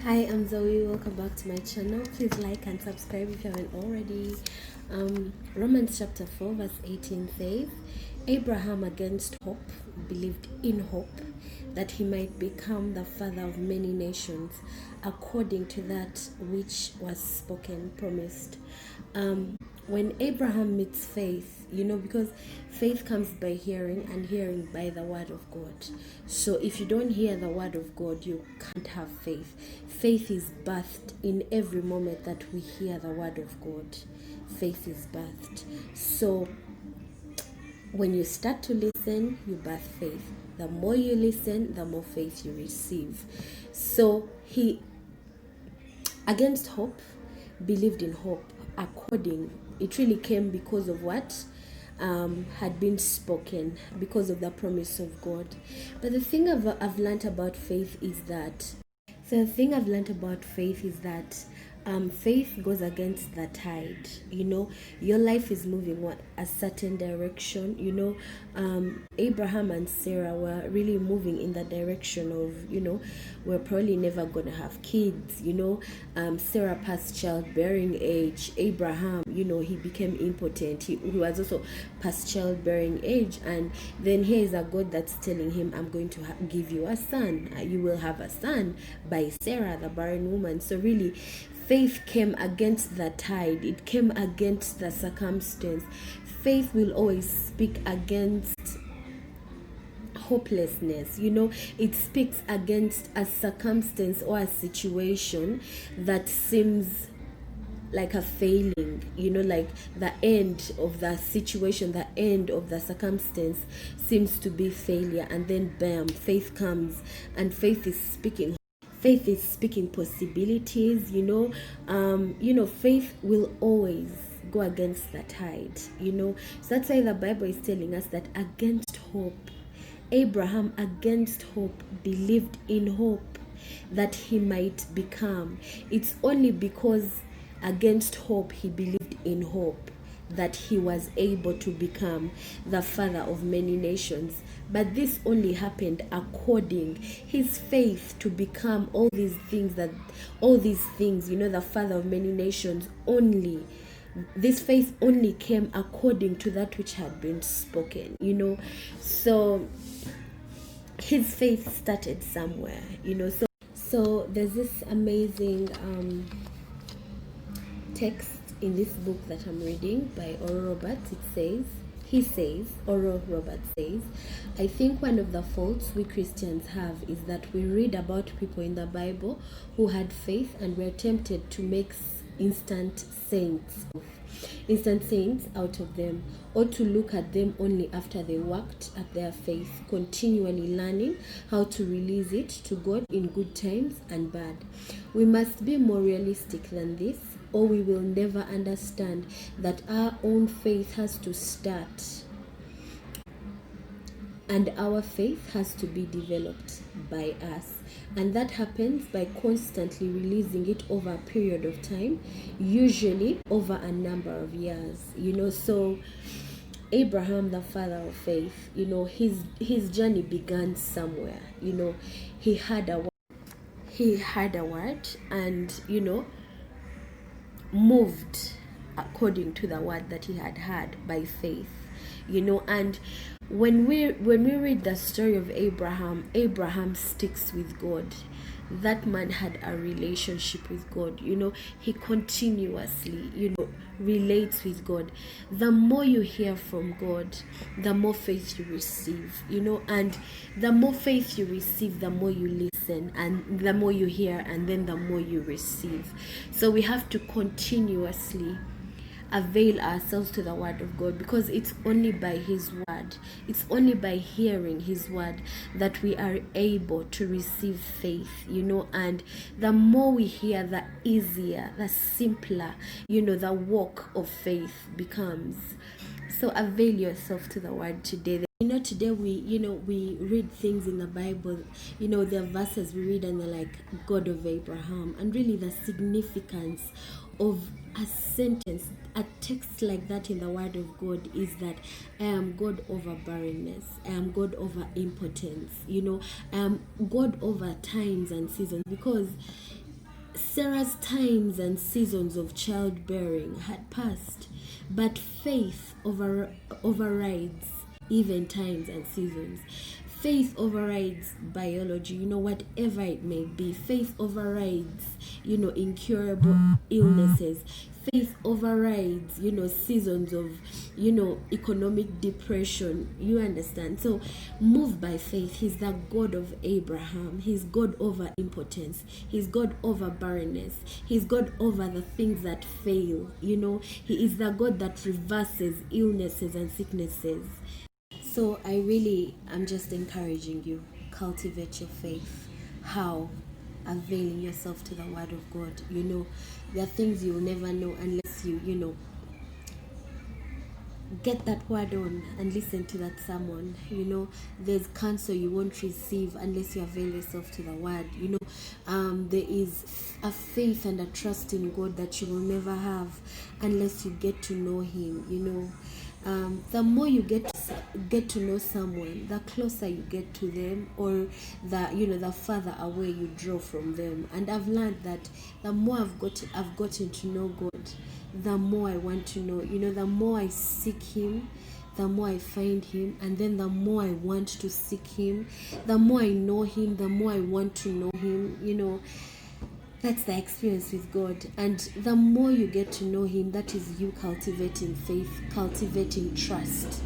Hi, I'm Zoe. Welcome back to my channel. Please like and subscribe if you haven't already. Romans chapter 4, verse 18 says, Abraham, against hope, believed in hope that he might become the father of many nations, according to that which was spoken, promised. When Abraham meets faith, because faith comes by hearing and hearing by the word of God. So if you don't hear the word of God, you can't have faith. Faith is birthed in every moment that we hear the word of God. Faith is birthed. So when you start to listen, you birth faith. The more you listen, the more faith you receive. So he, against hope, believed in hope. It really came because of what had been spoken, because of the promise of God. But the thing I've learned about faith is that faith goes against the tide. Your life is moving a certain direction. Abraham and Sarah were really moving in the direction of, we're probably never gonna have kids. Sarah past childbearing age. Abraham, he became impotent. He was also past childbearing age, and then here is a God that's telling him, I'm going to give you a son. You will have a son by Sarah, the barren woman. So really, faith came against the tide. It came against the circumstance. Faith will always speak against hopelessness. It speaks against a circumstance or a situation that seems like a failing, like the end of the situation, the end of the circumstance seems to be failure, and then bam, faith comes, and faith is speaking possibilities. Faith will always go against the tide. So that's why the Bible is telling us that against hope, Abraham, against hope, believed in hope that he might become. It's only because against hope he believed in hope that he was able to become the father of many nations. But this only happened according his faith to become all these things, the father of many nations. Only this faith only came according to that which had been spoken. So his faith started somewhere. So there's this amazing text in this book that I'm reading by Oral Roberts. Oral Roberts says, I think one of the faults we Christians have is that we read about people in the Bible who had faith and were tempted to make instant saints out of them, or to look at them only after they worked at their faith, continually learning how to release it to God in good times and bad. We must be more realistic than this, or we will never understand that our own faith has to start, and our faith has to be developed by us. And that happens by constantly releasing it over a period of time, usually over a number of years. So Abraham, the father of faith, his journey began somewhere. He had a word and moved according to the word that he had heard by faith. And when we read the story of Abraham sticks with God. That man had a relationship with God. He continuously relates with God. The more you hear from God, the more faith you receive. And the more faith you receive, the more you listen, and the more you hear, and then the more you receive. So we have to continuously avail ourselves to the word of God, because it's only by his word, it's only by hearing his word that we are able to receive faith. And the more we hear, the easier, the simpler the walk of faith becomes. So avail yourself to the word today. Today we read things in the Bible. There are verses we read and they're like, God of Abraham, and really the significance of a sentence, a text like that in the word of God is that I am God over barrenness, I am God over impotence, I am God over times and seasons, because Sarah's times and seasons of childbearing had passed, but faith overrides even times and seasons. Faith overrides biology, whatever it may be. Faith overrides, incurable illnesses. Faith overrides, seasons of, economic depression. You understand? So move by faith. He's the God of Abraham. He's God over impotence. He's God over barrenness. He's God over the things that fail. He is the God that reverses illnesses and sicknesses. So I'm just encouraging you, cultivate your faith. How? Availing yourself to the word of God. There are things you will never know unless you get that word on and listen to that sermon. There's counsel you won't receive unless you avail yourself to the word. There is a faith and a trust in God that you will never have unless you get to know him. The more you get to know someone, the closer you get to them, or the farther away you draw from them. And I've learned that the more I've gotten to know God, the more I want to know. The more I seek him, the more I find him, and then the more I want to seek him. The more I know him, the more I want to know him. That's the experience with God. And the more you get to know him, that is you cultivating faith, cultivating trust.